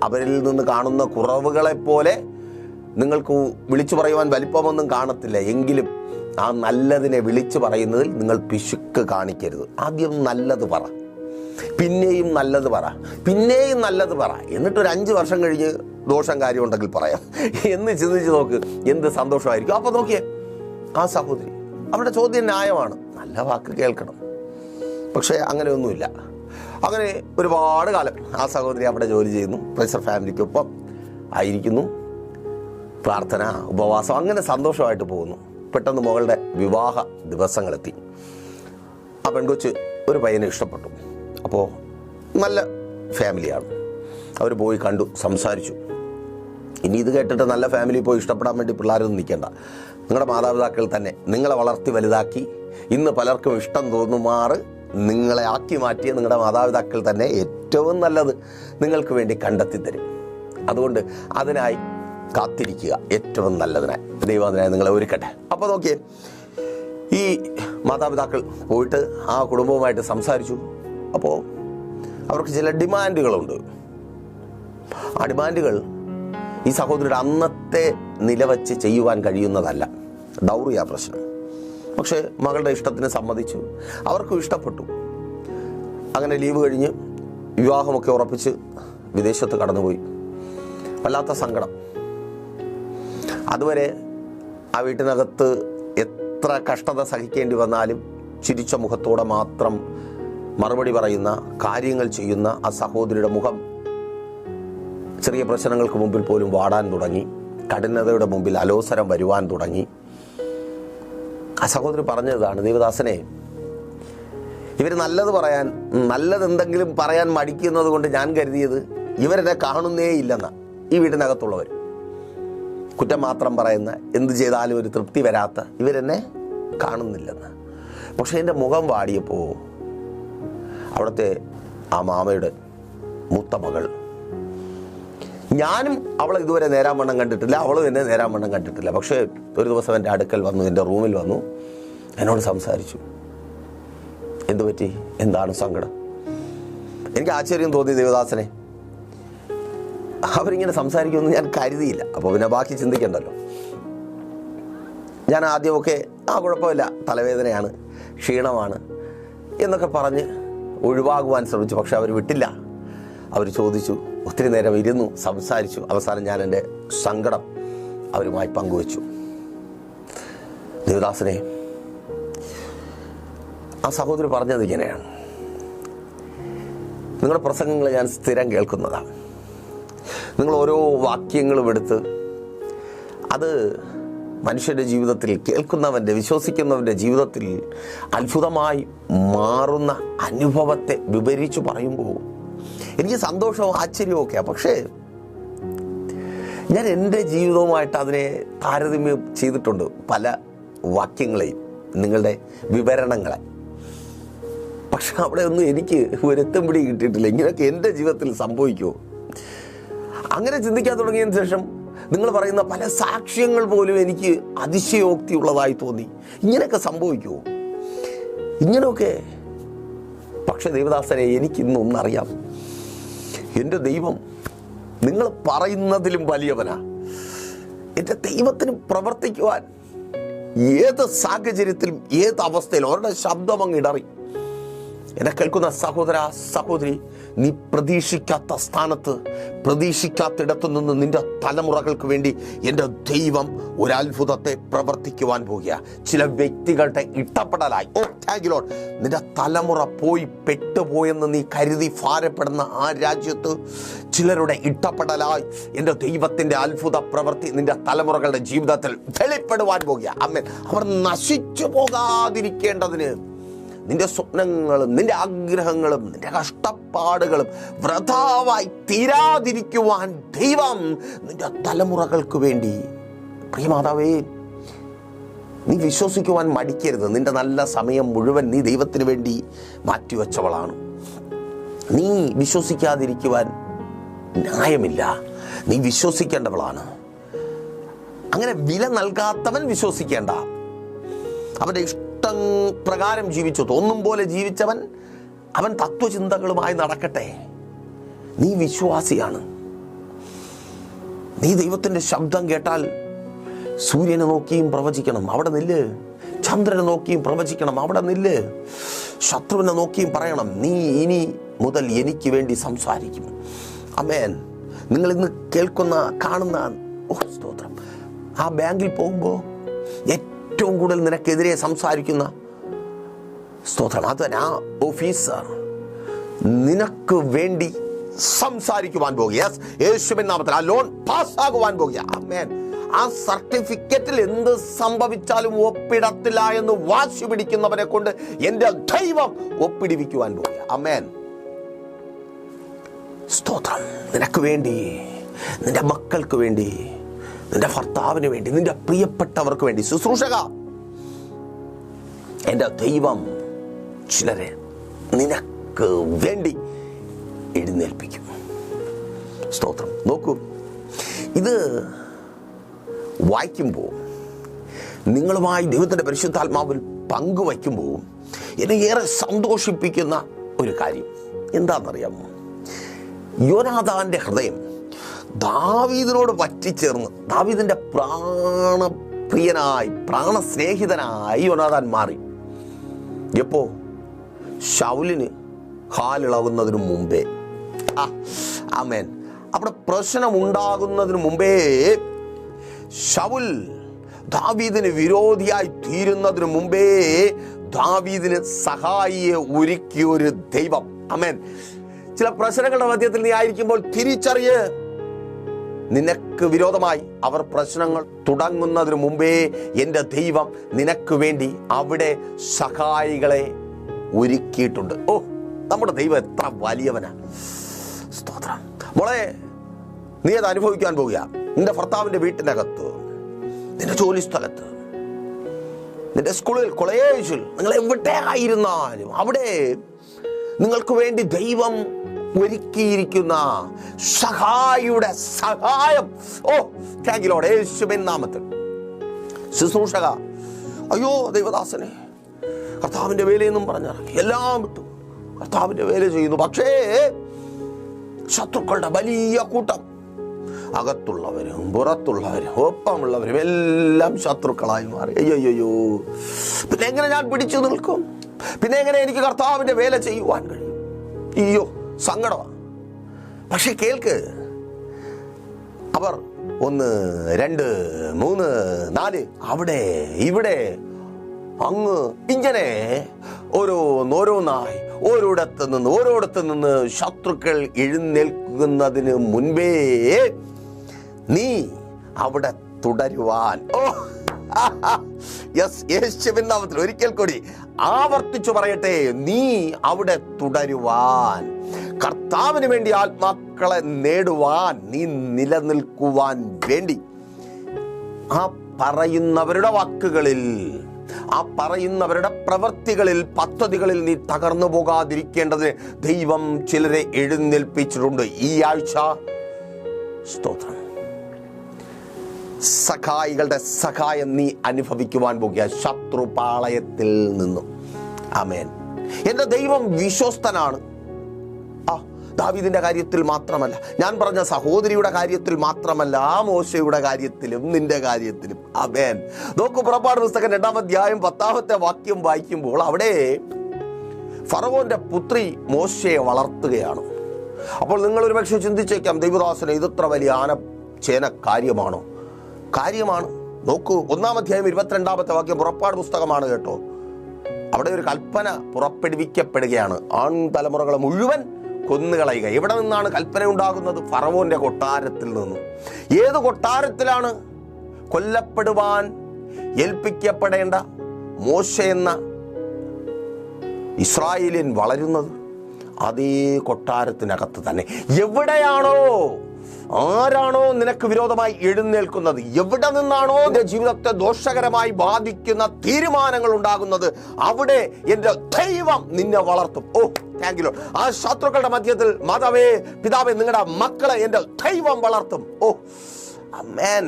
അവരിൽ നിന്ന് കാണുന്ന കുറവുകളെപ്പോലെ നിങ്ങൾക്ക് വിളിച്ചു പറയുവാൻ വലിപ്പമൊന്നും കാണത്തില്ല. എങ്കിലും ആ നല്ലതിനെ വിളിച്ചു പറയുന്നതിൽ നിങ്ങൾ പിശുക്ക് കാണിക്കരുത്. ആദ്യം നല്ലത് പറ, പിന്നെയും നല്ലത് പറ, പിന്നെയും നല്ലത് പറ. എന്നിട്ടൊരു 5 വർഷം കഴിഞ്ഞ് ദോഷം കാര്യം ഉണ്ടെങ്കിൽ പറയാം എന്ന് ചിന്തിച്ച് നോക്ക്, എന്ത് സന്തോഷമായിരിക്കും. അപ്പോൾ നോക്കിയേ, ആ സഹോദരി, അവരുടെ ചോദ്യം ന്യായമാണ്. നല്ല വാക്ക് കേൾക്കണം. പക്ഷേ അങ്ങനെയൊന്നുമില്ല. അങ്ങനെ ഒരുപാട് കാലം ആ സഹോദരി അവിടെ ജോലി ചെയ്യുന്നു, പ്രൈസർ ഫാമിലിക്കൊപ്പം ആയിരിക്കുന്നു, പ്രാർത്ഥന, ഉപവാസം, അങ്ങനെ സന്തോഷമായിട്ട് പോകുന്നു. പെട്ടെന്ന് മകളുടെ വിവാഹ ദിവസങ്ങളെത്തി. ആ പെൺകൊച്ച് ഒരു പയ്യനെ ഇഷ്ടപ്പെട്ടു. അപ്പോൾ നല്ല ഫാമിലിയാണ്. അവർ പോയി കണ്ടു, സംസാരിച്ചു. ഇനി ഇത് കേട്ടിട്ട് നല്ല ഫാമിലി പോയി ഇഷ്ടപ്പെടാൻ വേണ്ടി പിള്ളേരൊന്നും നിൽക്കേണ്ട. നിങ്ങളുടെ മാതാപിതാക്കൾ തന്നെ നിങ്ങളെ വളർത്തി വലുതാക്കി ഇന്ന് പലർക്കും ഇഷ്ടം തോന്നുമാറ് നിങ്ങളെ ആക്കി മാറ്റിയ നിങ്ങളുടെ മാതാപിതാക്കൾ തന്നെ ഏറ്റവും നല്ലത് നിങ്ങൾക്ക് വേണ്ടി കണ്ടെത്തി തരും. അതുകൊണ്ട് അതിനായി കാത്തിരിക്കുക, ഏറ്റവും നല്ലതിനായി. ദൈവം അതിനായി നിങ്ങളെ ഒരുക്കട്ടെ. അപ്പോൾ നോക്കിയേ, ഈ മാതാപിതാക്കൾ പോയിട്ട് ആ കുടുംബവുമായിട്ട് സംസാരിച്ചു. അപ്പോൾ അവർക്ക് ചില ഡിമാൻഡുകളുണ്ട്. ആ ഡിമാൻഡുകൾ ഈ സഹോദരിയുടെ അന്നത്തെ നില വച്ച് ചെയ്യുവാൻ കഴിയുന്നതല്ല. ഡൗറിയാ പ്രശ്നം. പക്ഷേ മകളുടെ ഇഷ്ടത്തിന് സമ്മതിച്ചു. അവർക്കും ഇഷ്ടപ്പെട്ടു. അങ്ങനെ ലീവ് കഴിഞ്ഞ് വിവാഹമൊക്കെ ഉറപ്പിച്ച് വിദേശത്ത് കടന്നുപോയി. വല്ലാത്ത സങ്കടം. അതുവരെ ആ വീട്ടിനകത്ത് എത്ര കഷ്ടത സഹിക്കേണ്ടി വന്നാലും ചിരിച്ച മുഖത്തോടെ മാത്രം മറുപടി പറയുന്ന, കാര്യങ്ങൾ ചെയ്യുന്ന ആ സഹോദരിയുടെ മുഖം ചെറിയ പ്രശ്നങ്ങൾക്ക് മുമ്പിൽ പോലും വാടാൻ തുടങ്ങി. കഠിനതയുടെ മുമ്പിൽ അലോസരം വരുവാൻ തുടങ്ങി. ആ സഹോദരി പറഞ്ഞതാണ്, ദേവദാസനെ, ഇവർ നല്ലതെന്തെങ്കിലും പറയാൻ മടിക്കുന്നത് കൊണ്ട് ഞാൻ കരുതിയത് ഇവരെന്നെ കാണുന്നേ ഇല്ലെന്ന. ഈ വീടിനകത്തുള്ളവർ കുറ്റം മാത്രം പറയുന്ന, എന്ത് ചെയ്താലും ഒരു തൃപ്തി വരാത്ത ഇവരെന്നെ കാണുന്നില്ലെന്ന്. പക്ഷെ എൻ്റെ മുഖം വാടിയപ്പോൾ അവിടുത്തെ ആ മാമയുടെ മൂത്ത മകൾ, ഞാനും അവളെ ഇതുവരെ നേരാവണ്ണം കണ്ടിട്ടില്ല, അവളും എന്നെ നേരാവണ്ണം കണ്ടിട്ടില്ല. പക്ഷേ ഒരു ദിവസം എൻ്റെ അടുക്കൽ വന്നു, എൻ്റെ റൂമിൽ വന്നു, എന്നോട് സംസാരിച്ചു. എന്തു പറ്റി? എന്താണ് സങ്കടം? എനിക്ക് ആശ്ചര്യം തോന്നി ദേവദാസനെ. അവരിങ്ങനെ സംസാരിക്കുമെന്ന് ഞാൻ കരുതിയില്ല. അപ്പോൾ പിന്നെ ബാക്കി ചിന്തിക്കണ്ടല്ലോ. ഞാൻ ആദ്യമൊക്കെ കുഴപ്പമില്ല, തലവേദനയാണ്, ക്ഷീണമാണ് എന്നൊക്കെ പറഞ്ഞ് ഒഴിവാകുവാൻ ശ്രമിച്ചു. പക്ഷെ അവർ വിട്ടില്ല. അവർ ചോദിച്ചു, ഒത്തിരി നേരം ഇരുന്നു, സംസാരിച്ചു. അവസാനം ഞാൻ എൻ്റെ സങ്കടം അവരുമായി പങ്കുവച്ചു. ദേവദാസനെ, ആ സഹോദരി പറഞ്ഞത് ഇങ്ങനെയാണ്. നിങ്ങളുടെ പ്രസംഗങ്ങൾ ഞാൻ സ്ഥിരം കേൾക്കുന്നതാണ്. നിങ്ങൾ ഓരോ വാക്യങ്ങളും എടുത്ത് അത് മനുഷ്യൻ്റെ ജീവിതത്തിൽ, കേൾക്കുന്നവൻ്റെ, വിശ്വസിക്കുന്നവൻ്റെ ജീവിതത്തിൽ അത്ഭുതമായി മാറുന്ന അനുഭവത്തെ വിവരിച്ചു പറയുമ്പോൾ എനിക്ക് സന്തോഷവും ആശ്ചര്യവും ഒക്കെയാണ്. പക്ഷേ ഞാൻ എൻ്റെ ജീവിതവുമായിട്ട് അതിനെ താരതമ്യം ചെയ്തിട്ടുണ്ട്. പല വാക്യങ്ങളെയും, നിങ്ങളുടെ വിവരണങ്ങളെ. പക്ഷെ അവിടെ ഒന്നും എനിക്ക് ഒരെത്തും പിടി കിട്ടിയിട്ടില്ല. ഇങ്ങനെയൊക്കെ എൻ്റെ ജീവിതത്തിൽ സംഭവിക്കുമോ? അങ്ങനെ ചിന്തിക്കാൻ തുടങ്ങിയതിന് ശേഷം നിങ്ങൾ പറയുന്ന പല സാക്ഷ്യങ്ങൾ പോലും എനിക്ക് അതിശയോക്തി ഉള്ളതായി തോന്നി. ഇങ്ങനെയൊക്കെ സംഭവിക്കുമോ? ഇങ്ങനെയൊക്കെ. പക്ഷെ ദേവദാസനെ, എനിക്കിന്നൊന്നറിയാം. എൻ്റെ ദൈവം നിങ്ങൾ പറയുന്നതിലും വലിയവനാ. എൻ്റെ ദൈവത്തിന് പ്രവർത്തിക്കുവാൻ ഏത് സാഹചര്യത്തിലും, ഏത് അവസ്ഥയിലും അവരുടെ ശബ്ദം അങ്ങ് ഇടറി. എന്നെ കേൾക്കുന്ന സഹോദര, സഹോദരി, നീ പ്രതീക്ഷിക്കാത്ത സ്ഥാനത്ത്, പ്രതീക്ഷിക്കാത്തിടത്തു നിന്ന് നിന്റെ തലമുറകൾക്ക് വേണ്ടി എൻ്റെ ദൈവം ഒരു അത്ഭുതത്തെ പ്രവർത്തിക്കുവാൻ പോകുക. ചില വ്യക്തികളുടെ ഇട്ടപ്പെടലായി, താങ്ക് യു ലോർഡ്, നിന്റെ തലമുറ പോയി പെട്ടുപോയെന്ന് നീ കരുതി ഭാരപ്പെടുന്ന ആ രാജ്യത്ത് ചിലരുടെ ഇട്ടപ്പെടലായി എൻ്റെ ദൈവത്തിൻ്റെ അത്ഭുത പ്രവൃത്തി നിന്റെ തലമുറകളുടെ ജീവിതത്തിൽ വെളിപ്പെടുവാൻ പോകുക. ആമേൻ. അവർ നശിച്ചു പോകാതിരിക്കേണ്ടതിന് നിന്റെ സ്വപ്നങ്ങളും നിന്റെ ആഗ്രഹങ്ങളും നിന്റെ കഷ്ടപ്പാടുകളും വൃഥാവായി തീരാതിരിക്കുവാൻ ദൈവം നിന്റെ തലമുറകൾക്ക് വേണ്ടി, പ്രിയമാതാവേ, നീ വിശ്വസിക്കുവാൻ മടിക്കരുത്. നിന്റെ നല്ല സമയം മുഴുവൻ നീ ദൈവത്തിന് വേണ്ടി മാറ്റിവെച്ചവളാണ്. നീ വിശ്വസിക്കാതിരിക്കുവാൻ ന്യായമില്ല. നീ വിശ്വസിക്കേണ്ടവളാണ്. അങ്ങനെ വില നൽകാത്തവൻ വിശ്വസിക്കേണ്ട. അവൻ്റെ ഇഷ്ടം പ്രകാരം ജീവിച്ചു, തോന്നും പോലെ ജീവിച്ചവൻ അവൻ തത്വചിന്തകളുമായി നടക്കട്ടെ. നീ വിശ്വാസിയാണ്. നീ ദൈവത്തിൻ്റെ ശബ്ദം കേട്ടാൽ സൂര്യനെ നോക്കിയും പ്രവചിക്കണം, അവിടെ നില്ല്. ചന്ദ്രനെ നോക്കിയും പ്രവചിക്കണം, അവിടെ നില്ല്. ശത്രുവിനെ നോക്കിയും പറയണം, നീ ഇനി മുതൽ എനിക്ക് വേണ്ടി സംസാരിക്കും. ആമേൻ. നിങ്ങൾ ഇന്ന് കേൾക്കുന്ന, കാണുന്ന, സ്തോത്രം, ആ ബാങ്കിൽ പോകുമ്പോൾ ഏറ്റവും കൂടുതൽ നിനക്കെതിരെ സംസാരിക്കുന്ന, സ്തോത്രം, അത് ആ ഓഫീസർ നിനക്ക് വേണ്ടി സംസാരിക്കുവാൻ പോകുക. യേശുവിൻ നാമത്തിൽ ആ ലോൺ പാസ്സാകുവാൻ പോകുക. ആമേൻ. ആ സർട്ടിഫിക്കറ്റിൽ എന്ത് സംഭവിച്ചാലും ഒപ്പിടത്തില്ല എന്ന് വാശി പിടിക്കുന്നവരെ കൊണ്ട് എൻ്റെ ദൈവം ഒപ്പിടിവിക്കുവാൻ പോകുക. ആമേൻ. സ്തോത്രം. നിനക്ക് വേണ്ടി, നിന്റെ മക്കൾക്ക് വേണ്ടി, നിന്റെ ഭർത്താവിന് വേണ്ടി, നിന്റെ പ്രിയപ്പെട്ടവർക്ക് വേണ്ടി, ശുശ്രൂഷക, എൻ്റെ ദൈവം ചിലരെ നിനക്ക് വേണ്ടി എഴുന്നേൽപ്പിക്കും. സ്തോത്രം. നോക്കൂ, ഇത് വായിക്കുമ്പോൾ നിങ്ങളുമായി ദൈവത്തിൻ്റെ പരിശുദ്ധാത്മാവിൽ പങ്കുവയ്ക്കുമ്പോൾ എന്നെ ഏറെ സന്തോഷിപ്പിക്കുന്ന ഒരു കാര്യം എന്താണെന്നറിയാമോ? യോനാഥാന്റെ ഹൃദയം ദാവീദിനോട് പറ്റിച്ചേർന്ന് ദാവീദിന്റെ പ്രാണപ്രിയനായി പ്രാണസ്നേഹിതനായി യോനാഥാൻ മാറി. എപ്പോ? ശൗലിന് കാലിളകുന്നതിന് മുമ്പേ. ആമേൻ. അവിടെ പ്രശ്നമുണ്ടാകുന്നതിന് മുമ്പേ ശൗൽ ദാവീദിന് വിരോധിയായി തീരുന്നതിന് മുമ്പേ ദാവീദിന് സഹായിയെ ഒരുക്കിയൊരു ദൈവം. ആമേൻ. ചില പ്രശ്നങ്ങളുടെ മധ്യത്തിൽ നീ ആയിരിക്കുമ്പോൾ തിരിച്ചറിയ്, നിനക്ക് വിരോധമായി അവർ പ്രശ്നങ്ങൾ തുടങ്ങുന്നതിന് മുമ്പേ എൻ്റെ ദൈവം നിനക്ക് വേണ്ടി അവിടെ സഹായികളെ ഒരുക്കിയിട്ടുണ്ട്. ഓ, നമ്മുടെ ദൈവം എത്ര വലിയവനാ! സ്തോത്രം. മോളെ, നീ അത് അനുഭവിക്കാൻ പോവുക. നിന്റെ ഭർത്താവിന്റെ വീട്ടിനകത്ത്, നിന്റെ ജോലി സ്ഥലത്ത്, നിന്റെ സ്കൂളിൽ, കോളേജിൽ, നിങ്ങൾ എവിടെ ആയിരുന്നാലും അവിടെ നിങ്ങൾക്ക് വേണ്ടി ദൈവം ഒരുക്കിയിരിക്കുന്ന സഹായിയുടെ സഹായം. ഓ, താങ്ക് യു ലോർഡ്. യേശുവിൻ നാമത്തിൽ. ശുശ്രൂഷക, അയ്യോ ദൈവദാസനെ, കർത്താവിന്റെ വേലയെന്നും പറഞ്ഞിറങ്ങി എല്ലാം വിട്ടു കർത്താവിന്റെ വേല ചെയ്യുന്നു. പക്ഷേ ശത്രുക്കളുടെ വലിയ കൂട്ടം, അകത്തുള്ളവരും പുറത്തുള്ളവരും ഒപ്പമുള്ളവരും എല്ലാം ശത്രുക്കളായി മാറി. അയ്യോ, പിന്നെ എങ്ങനെ ഞാൻ പിടിച്ചു നിൽക്കും? പിന്നെ എങ്ങനെ എനിക്ക് കർത്താവിന്റെ വേല ചെയ്യുവാൻ കഴിയും? അയ്യോ, സങ്കടമാണ്. പക്ഷെ കേൾക്ക്, അവർ 1, 2, 3, 4 അവിടെ ഇവിടെ അങ്ങ് ഇങ്ങനെ ഓരോന്നായി ഓരോടത്ത് നിന്ന് ശത്രുക്കൾ എഴുന്നേൽക്കുന്നതിന് മുൻപേ നീ അവിടെ തുടരുവാൻ. ഓ, യെസ്, യേശുവിൻ നാമത്തിൽ ഒരിക്കൽ കൂടി ആവർത്തിച്ചു പറയട്ടെ, നീ അവിടെ തുടരുവാൻ, കർത്താവിന് വേണ്ടി ആത്മാക്കളെ നേടുവാൻ, നീ നിലനിൽക്കുവാൻ വേണ്ടി ആ പറയുന്നവരുടെ വാക്കുകളിൽ, ആ പറയുന്നവരുടെ പ്രവൃത്തികളിൽ, പദ്ധതികളിൽ നീ തകർന്നു പോകാതിരിക്കേണ്ടതിന് ദൈവം ചിലരെ എഴുന്നേൽപ്പിച്ചിട്ടുണ്ട് ഈ ആഴ്ച. സ്തോത്രം. സഹായികളുടെ സഹായം നീ അനുഭവിക്കുവാൻ പോകുക ശത്രുപാളയത്തിൽ നിന്നും. ആമേൻ. എൻ്റെ ദൈവം വിശ്വസ്തനാണ്. ദാവീദിന്റെ കാര്യത്തിൽ മാത്രമല്ല, ഞാൻ പറഞ്ഞ സഹോദരിയുടെ കാര്യത്തിൽ മാത്രമല്ല, മോശയുടെ കാര്യത്തിലും നിന്റെ കാര്യത്തിലും. ആമേൻ. നോക്കൂ, പുറപ്പാട് പുസ്തകം 2-ാം അധ്യായം 10-ാമത്തെ വാക്യം വായിക്കുമ്പോൾ അവിടെ ഫറവോന്റെ പുത്രി മോശയെ വളർത്തുകയാണ്. അപ്പോൾ നിങ്ങൾ ഒരു പക്ഷേ ചിന്തിച്ചേക്കാം, ദൈവദാസനെ ഇതത്ര വലിയ ആനച്ചേന കാര്യമാണോ? കാര്യമാണ്. നോക്കൂ, 1-ാം അധ്യായം 22-ാമത്തെ വാക്യം, പുറപ്പാട് പുസ്തകമാണ് കേട്ടോ. അവിടെ ഒരു കൽപ്പന പുറപ്പെടുവിക്കപ്പെടുകയാണ്, ആൺ തലമുറകളെ മുഴുവൻ കൊന്നുകളയുക. എവിടെ നിന്നാണ് കൽപ്പന ഉണ്ടാകുന്നത്? ഫറവോന്റെ കൊട്ടാരത്തിൽ നിന്നും. ഏത് കൊട്ടാരത്തിലാണ് കൊല്ലപ്പെടുവാൻ ഏൽപ്പിക്കപ്പെടേണ്ട മോശ എന്ന ഇസ്രായേലിയൻ വളരുന്നത്? അതേ കൊട്ടാരത്തിനകത്ത് തന്നെ. എവിടെയാണോ, ആരാണോ നിനക്ക് വിരോധമായി എഴുന്നേൽക്കുന്നത്, എവിടെ നിന്നാണോ നിന്റെ ജീവിതത്തെ ദോഷകരമായി ബാധിക്കുന്ന തീരുമാനങ്ങൾ ഉണ്ടാകുന്നത്, അവിടെ എൻ്റെ ദൈവം നിന്നെ വളർത്തും. ഓ, താങ്ക് യു ലോർഡ്. ആ ശത്രുക്കളുടെ മധ്യത്തിൽ മാതാവേ, പിതാവേ, നിങ്ങളുടെ മക്കളെ എൻ്റെ ദൈവം വളർത്തും. ഓ, ആമേൻ.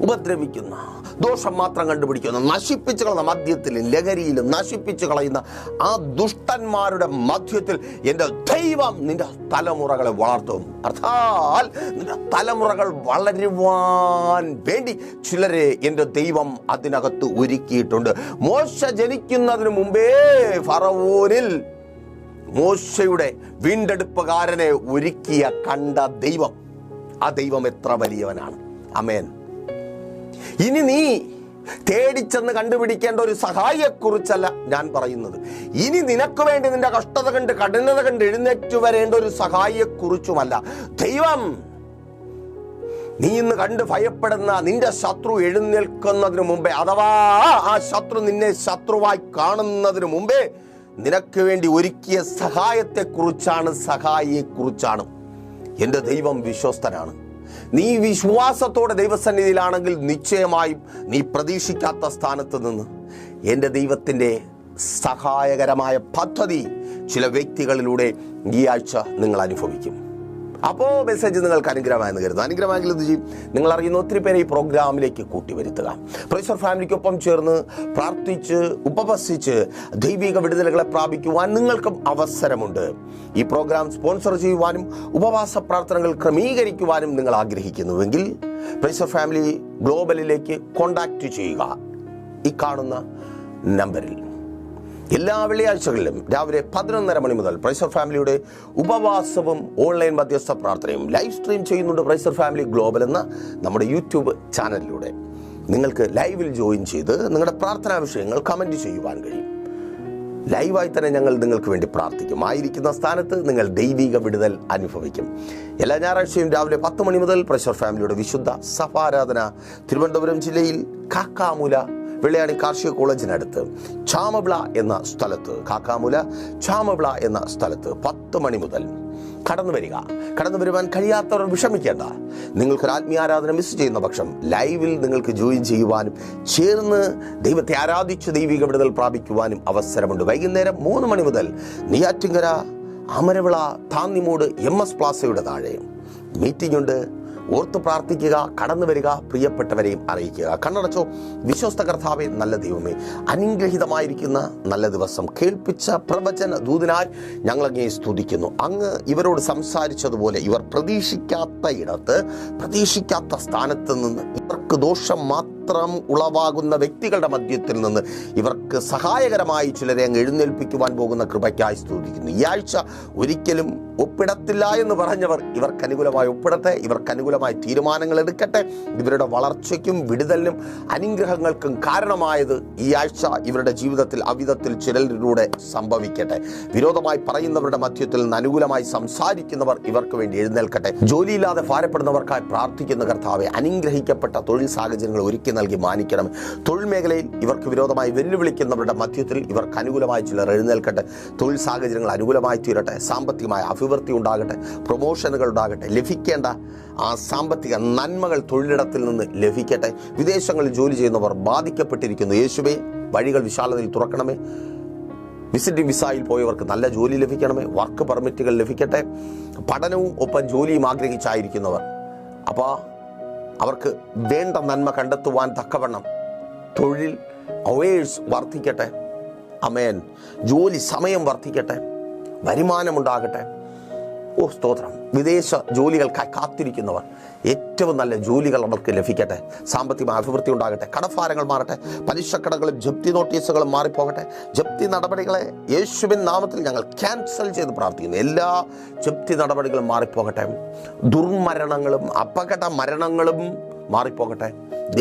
ഉപദ്രവിക്കുന്ന, ദോഷം മാത്രം കണ്ടുപിടിക്കുന്ന, നശിപ്പിച്ചു കളയുന്ന മധ്യത്തിലും ലഹരിയിലും നശിപ്പിച്ചു കളയുന്ന ആ ദുഷ്ടന്മാരുടെ മധ്യത്തിൽ എൻ്റെ ദൈവം നിന്റെ തലമുറകളെ വളർത്തും. അർത്ഥാൽ നിന്റെ തലമുറകൾ വളരുവാൻ വേണ്ടി ചിലരെ എൻ്റെ ദൈവം അതിനകത്ത് ഒരുക്കിയിട്ടുണ്ട്. മോശ ജനിക്കുന്നതിന് മുമ്പേ ഫറവോനിൽ മോശയുടെ വീണ്ടെടുപ്പുകാരനെ ഒരുക്കിയ കണ്ട ദൈവം, ആ ദൈവം എത്ര വലിയവനാണ്. ആമേൻ. ഇനി നീ തേടിച്ചെന്ന് കണ്ടുപിടിക്കേണ്ട ഒരു സഹായിയെക്കുറിച്ചല്ല ഞാൻ പറയുന്നത്. ഇനി നിനക്ക് വേണ്ടി നിന്റെ കഷ്ടത കണ്ട്, കഠിനത കണ്ട് എഴുന്നേറ്റ് വരേണ്ട ഒരു സഹായിയെക്കുറിച്ചുമല്ല. ദൈവം നീ ഇന്ന് കണ്ട് ഭയപ്പെടുന്ന നിന്റെ ശത്രു എഴുന്നേൽക്കുന്നതിന് മുമ്പേ, അഥവാ ആ ശത്രു നിന്നെ ശത്രുവായി കാണുന്നതിന് മുമ്പേ നിനക്ക് വേണ്ടി ഒരുക്കിയ സഹായത്തെക്കുറിച്ചാണ്, സഹായിയെക്കുറിച്ചാണ്. എൻ്റെ ദൈവം വിശ്വസ്തനാണ്. നീ വിശ്വാസത്തോടെ ദൈവസന്നിധിയിലാണെങ്കിൽ നിശ്ചയമായും നീ പ്രതീക്ഷിക്കാത്ത സ്ഥാനത്ത് നിന്ന് എൻ്റെ ദൈവത്തിൻ്റെ സഹായകരമായ പദ്ധതി ചില വ്യക്തികളിലൂടെ ഈ ആഴ്ച നിങ്ങൾ അനുഭവിക്കും. അപ്പോൾ മെസ്സേജ് നിങ്ങൾക്ക് അനുഗ്രഹമായെന്ന് കരുതുന്നു. അനുഗ്രഹമായെങ്കിൽ ഇത് ചെയ്യും. നിങ്ങൾ അറിയുന്ന ഒത്തിരി പേരെ ഈ പ്രോഗ്രാമിലേക്ക് കൂട്ടിവരുത്തുക. പ്രൈസ് ദി ഫാമിലിക്കൊപ്പം ചേർന്ന് പ്രാർത്ഥിച്ച് ഉപവസിച്ച് ദൈവിക വിടുതലുകളെ പ്രാപിക്കുവാൻ നിങ്ങൾക്കും അവസരമുണ്ട്. ഈ പ്രോഗ്രാം സ്പോൺസർ ചെയ്യുവാനും ഉപവാസ പ്രാർത്ഥനകൾ ക്രമീകരിക്കുവാനും നിങ്ങൾ ആഗ്രഹിക്കുന്നുവെങ്കിൽ പ്രൈസ് ദി ഫാമിലി ഗ്ലോബലിലേക്ക് കോൺടാക്റ്റ് ചെയ്യുക. ഈ കാണുന്ന നമ്പറിൽ എല്ലാ വെള്ളിയാഴ്ചകളിലും രാവിലെ 11:30 മണി മുതൽ പ്രൈസ് ദി ഫാമിലിയുടെ ഉപവാസവും ഓൺലൈൻ മധ്യസ്ഥ പ്രാർത്ഥനയും ലൈവ് സ്ട്രീം ചെയ്യുന്നുണ്ട്. പ്രൈസ് ദി ഫാമിലി ഗ്ലോബൽ എന്ന നമ്മുടെ യൂട്യൂബ് ചാനലിലൂടെ നിങ്ങൾക്ക് ലൈവിൽ ജോയിൻ ചെയ്ത് നിങ്ങളുടെ പ്രാർത്ഥനാ വിഷയങ്ങൾ കമൻറ്റ് ചെയ്യുവാൻ കഴിയും. ലൈവായി തന്നെ ഞങ്ങൾ നിങ്ങൾക്ക് വേണ്ടി പ്രാർത്ഥിക്കും. ആയിരിക്കുന്ന സ്ഥാനത്ത് നിങ്ങൾ ദൈവിക വിടുതൽ അനുഭവിക്കും. എല്ലാ ഞായറാഴ്ചയും രാവിലെ 10 മണി മുതൽ പ്രൈസ് ദി ഫാമിലിയുടെ വിശുദ്ധ സഭാരാധന തിരുവനന്തപുരം ജില്ലയിൽ കാക്കാമൂല വെള്ളയാണി കാർഷിക കോളേജിനടുത്ത് ചാമവിള എന്ന സ്ഥലത്ത്, കാക്കാമൂല ചാമവിള എന്ന സ്ഥലത്ത് 10 മണി മുതൽ കടന്നു വരുവാൻ കഴിയാത്തവർ വിഷമിക്കേണ്ട. നിങ്ങൾക്കൊരു ആത്മീയാരാധന മിസ് ചെയ്യുന്ന പക്ഷം ലൈവിൽ നിങ്ങൾക്ക് ജോയിൻ ചെയ്യുവാനും ചേർന്ന് ദൈവത്തെ ആരാധിച്ച് ദൈവിക വിടുതൽ പ്രാപിക്കുവാനും അവസരമുണ്ട്. വൈകുന്നേരം 3 മണി മുതൽ നെയ്യാറ്റിൻകര അമരവിള താന്നിമൂട് MS പ്ലാസയുടെ താഴെ മീറ്റിംഗ് ഉണ്ട്. ഓർത്ത് പ്രാർത്ഥിക്കുക, കടന്നു വരിക, പ്രിയപ്പെട്ടവരെയും അറിയിക്കുക. കണ്ണടച്ചോ. വിശ്വസ്ത കർത്താവേ, നല്ല ദൈവമേ, അനുഗ്രഹീതമായിരിക്കുന്ന നല്ല ദിവസം കേൾപ്പിച്ച പ്രവചന ദൂതനായി ഞങ്ങളങ്ങേ സ്തുതിക്കുന്നു. അങ്ങ് ഇവരോട് സംസാരിച്ചതുപോലെ ഇവർ പ്രതീക്ഷിക്കാത്ത ഇടത്ത്, പ്രതീക്ഷിക്കാത്ത സ്ഥാനത്ത് നിന്ന് ഇവർക്ക് ദോഷം മാത്രം ഉളവാകുന്ന വ്യക്തികളുടെ മധ്യത്തിൽ നിന്ന് ഇവർക്ക് സഹായകരമായി ചിലരെ അങ്ങ് എഴുന്നേൽപ്പിക്കുവാൻ പോകുന്ന കൃപയ്ക്കായി സ്തുതിക്കുന്നു. ഈ ആഴ്ച ഒരിക്കലും ഒപ്പിടത്തില്ല എന്ന് പറഞ്ഞവർ ഇവർക്ക് അനുകൂലമായി ഒപ്പിടട്ടെ. ഇവർക്ക് അനുകൂലമായി തീരുമാനങ്ങൾ എടുക്കട്ടെ. ഇവരുടെ വളർച്ചയ്ക്കും വിടുതലിനും അനുഗ്രഹങ്ങൾക്കും കാരണമായത് ഈ ആഴ്ച ഇവരുടെ ജീവിതത്തിൽ അവിധത്തിൽ ചിലരിലൂടെ സംഭവിക്കട്ടെ. വിരോധമായി പറയുന്നവരുടെ മധ്യത്തിൽ നിന്ന് അനുകൂലമായി സംസാരിക്കുന്നവർ ഇവർക്ക് വേണ്ടി എഴുന്നേൽക്കട്ടെ. ജോലിയില്ലാതെ ഭാരപ്പെടുന്നവർക്കായി പ്രാർത്ഥിക്കുന്ന കർത്താവെ, അനുഗ്രഹിക്കപ്പെട്ട തൊഴിൽ സാഹചര്യങ്ങൾ ഒരുക്കി നൽകി മാനിക്കണം. തൊഴിൽ മേഖലയിൽ ഇവർക്ക് വിരോധമായി വെല്ലുവിളിക്കുന്നവരുടെ മധ്യത്തിൽ ഇവർക്ക് അനുകൂലമായി ചിലർ എഴുന്നേൽക്കട്ടെ. തൊഴിൽ സാഹചര്യങ്ങൾ അനുകൂലമായി തീരട്ടെ. സാമ്പത്തികമായ അഭിവൃദ്ധി ഉണ്ടാകട്ടെ. പ്രൊമോഷനുകൾ ഉണ്ടാകട്ടെ. ലഭിക്കേണ്ട ആ സാമ്പത്തിക നന്മകൾ തൊഴിലിടത്തിൽ നിന്ന് ലഭിക്കട്ടെ. വിദേശങ്ങളിൽ ജോലി ചെയ്യുന്നവർ ബാധിക്കപ്പെട്ടിരിക്കുന്നു. യേശുവേ, വഴികൾ വിശാലതയിൽ തുറക്കണമേ. വിസിറ്റിംഗ് വിസയിൽ പോയവർക്ക് നല്ല ജോലി ലഭിക്കണമേ. വർക്ക് പെർമിറ്റുകൾ ലഭിക്കട്ടെ. പഠനവും ഒപ്പം ജോലിയും ആഗ്രഹിച്ചായിരിക്കുന്നവർ അപ്പോൾ അവർക്ക് വേണ്ട നന്മ കണ്ടെത്തുവാൻ തക്കവണ്ണം തൊഴിൽ അവേഴ്സ് വർദ്ധിക്കട്ടെ. അമേൻ. ജോലി സമയം വർദ്ധിക്കട്ടെ. വരുമാനമുണ്ടാകട്ടെ. ഓ സ്തോത്രം. വിദേശ ജോലികൾക്കായി കാത്തിരിക്കുന്നവർ ഏറ്റവും നല്ല ജോലികൾ അവർക്ക് ലഭിക്കട്ടെ. സാമ്പത്തിക അഭിവൃദ്ധി ഉണ്ടാകട്ടെ. കടഭാരങ്ങൾ മാറട്ടെ. പലിശക്കടകളും ജപ്തി നോട്ടീസുകളും മാറിപ്പോകട്ടെ. ജപ്തി നടപടികളെ യേശുവിൻ നാമത്തിൽ ഞങ്ങൾ ക്യാൻസൽ ചെയ്ത് പ്രാർത്ഥിക്കുന്നു. എല്ലാ ജപ്തി നടപടികളും മാറിപ്പോകട്ടെ. ദുർമരണങ്ങളും അപകട മരണങ്ങളും മാറിപ്പോകട്ടെ.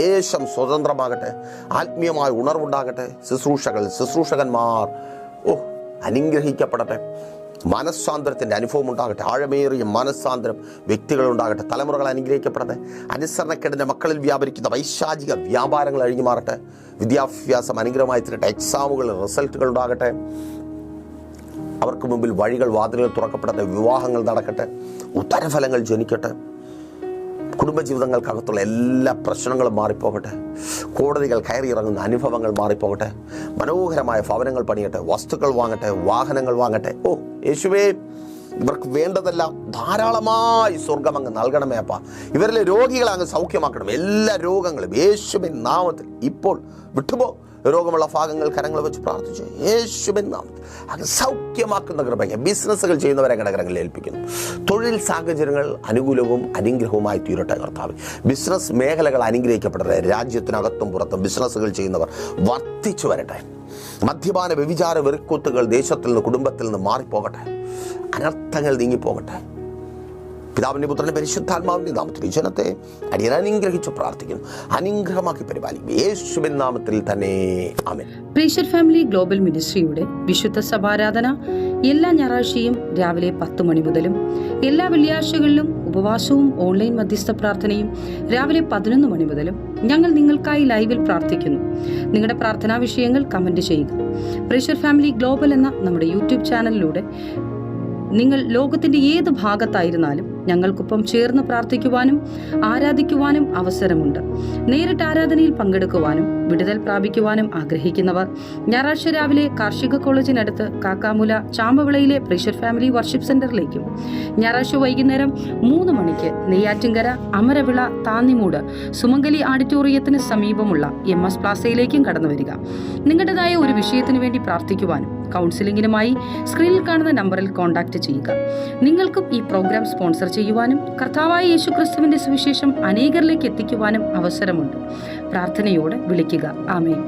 ദേശം സ്വതന്ത്രമാകട്ടെ. ആത്മീയമായ ഉണർവുണ്ടാകട്ടെ. ശുശ്രൂഷകന്മാർ അനുഗ്രഹിക്കപ്പെടട്ടെ. മനസ്സാന്തരത്തിൻ്റെ അനുഭവം ഉണ്ടാകട്ടെ. ആഴമേറിയ മനസ്സാന്തരം വ്യക്തികളുണ്ടാകട്ടെ. തലമുറകൾ അനുഗ്രഹിക്കപ്പെടട്ടെ. അനുസരണക്കേടിൻ്റെ മക്കളിൽ വ്യാപരിക്കുന്ന വൈശാചിക വ്യാപാരങ്ങൾ അഴിഞ്ഞു മാറട്ടെ. വിദ്യാഭ്യാസം അനുഗ്രഹമായി തീരട്ടെ. എക്സാമുകൾ റിസൾട്ടുകൾ ഉണ്ടാകട്ടെ. അവർക്ക് മുമ്പിൽ വഴികൾ വാതിലുകൾ തുറക്കപ്പെടട്ടെ. വിവാഹങ്ങൾ നടക്കട്ടെ. ഉത്തരഫലങ്ങൾ ജനിക്കട്ടെ. കുടുംബജീവിതങ്ങൾക്കകത്തുള്ള എല്ലാ പ്രശ്നങ്ങളും മാറിപ്പോകട്ടെ. കോടതികൾ കയറിയിറങ്ങുന്ന അനുഭവങ്ങൾ മാറിപ്പോകട്ടെ. മനോഹരമായ ഭവനങ്ങൾ പണിയട്ടെ. വസ്തുക്കൾ വാങ്ങട്ടെ. വാഹനങ്ങൾ വാങ്ങട്ടെ. യേശുവേ, ഇവർക്ക് വേണ്ടതെല്ലാം ധാരാളമായി സ്വർഗം അങ്ങ് നൽകണമേ അപ്പ. ഇവരിലെ രോഗികളെ അങ്ങ് സൗഖ്യമാക്കണം. എല്ലാ രോഗങ്ങളും യേശുവിൻ നാമത്തിൽ ഇപ്പോൾ വിട്ടുപോ. രോഗമുള്ള ഭാഗങ്ങൾ കരങ്ങൾ വെച്ച് പ്രാർത്ഥിച്ചു. യേശുവിൻ നാമത്തിൽ അങ്ങ് സൗഖ്യമാക്കുന്ന കൃപയ്ക്ക് ബിസിനസ്സുകൾ ചെയ്യുന്നവരെ കരങ്ങളിൽ ഏൽപ്പിക്കുന്നു. തൊഴിൽ സാഹചര്യങ്ങൾ അനുകൂലവും അനുഗ്രഹവുമായി തീരട്ടെ കർത്താവ്. ബിസിനസ് മേഖലകൾ അനുഗ്രഹിക്കപ്പെടട്ടെ. രാജ്യത്തിനകത്തും പുറത്തും ബിസിനസ്സുകൾ ചെയ്യുന്നവർ വർദ്ധിച്ചു വരട്ടെ. മദ്യപാന വ്യഭിചാര വെറുക്കൂത്തുകൾ ദേശത്തിൽ നിന്ന് കുടുംബത്തിൽ നിന്ന് മാറിപ്പോകട്ടെ. അനർത്ഥങ്ങൾ നീങ്ങിപ്പോകട്ടെ. പിതാവിൻ്റെ പുത്രൻ്റെ പരിശുദ്ധാത്മാവിൻ്റെ നാമത്തിൽ ഈ ജനത്തെ അടിയൻ അനുഗ്രഹിച്ചു പ്രാർത്ഥിക്കുന്നു. അനുഗ്രഹമാക്കി പരിപാലിക്കും യേശുവിൻ നാമത്തിൽ തന്നെ. ആമേൻ. പ്രീഷർ ഫാമിലി ഗ്ലോബൽ മിനിസ്ട്രിയുടെ വിശുദ്ധ സഭാരാധന എല്ലാ ഞായറാഴ്ചയും രാവിലെ 10 മണി മുതലും എല്ലാ വെള്ളിയാഴ്ചകളിലും ഉപവാസവും ഓൺലൈൻ മധ്യസ്ഥ പ്രാർത്ഥനയും രാവിലെ 11 മണി മുതലും ഞങ്ങൾ നിങ്ങൾക്കായി ലൈവിൽ പ്രാർത്ഥിക്കുന്നു. നിങ്ങളുടെ പ്രാർത്ഥനാ വിഷയങ്ങൾ കമന്റ് ചെയ്യുക. പ്രീഷർ ഫാമിലി ഗ്ലോബൽ എന്ന നമ്മുടെ യൂട്യൂബ് ചാനലിലൂടെ നിങ്ങൾ ലോകത്തിന്റെ ഏത് ഭാഗത്തായിരുന്നാലും ഞങ്ങൾക്കൊപ്പം ചേർന്ന് പ്രാർത്ഥിക്കുവാനും ആരാധിക്കുവാനും അവസരമുണ്ട്. നേരിട്ട് ആരാധനയിൽ പങ്കെടുക്കുവാനും വിടുതൽ പ്രാപിക്കുവാനും ആഗ്രഹിക്കുന്നവർ ഞായറാഴ്ച രാവിലെ കാർഷിക കോളേജിനടുത്ത് കാക്കാമുല ചാമ്പവിളയിലെ പ്രഷർ ഫാമിലി വർഷിപ്പ് സെന്ററിലേക്കും ഞായറാഴ്ച വൈകുന്നേരം 3 മണിക്ക് നെയ്യാറ്റിൻകര അമരവിള താന്നിമൂട് സുമംഗലി ഓഡിറ്റോറിയത്തിന് സമീപമുള്ള MS പ്ലാസയിലേക്കും കടന്നു വരിക. നിങ്ങളുടേതായ ഒരു വിഷയത്തിനു വേണ്ടി പ്രാർത്ഥിക്കുവാനും കൗൺസിലിംഗിനുമായി സ്ക്രീനിൽ കാണുന്ന നമ്പറിൽ കോൺടാക്ട് ചെയ്യുക. നിങ്ങൾക്കും ഈ പ്രോഗ്രാം സ്പോൺസർ ചെയ്യുവാനും കർത്താവായ യേശുക്രിസ്തുവിന്റെ സുവിശേഷം അനേകരിലേക്ക് എത്തിക്കുവാനും അവസരമുണ്ട്. പ്രാർത്ഥനയോടെ വിളിക്കുക. ആമേൻ.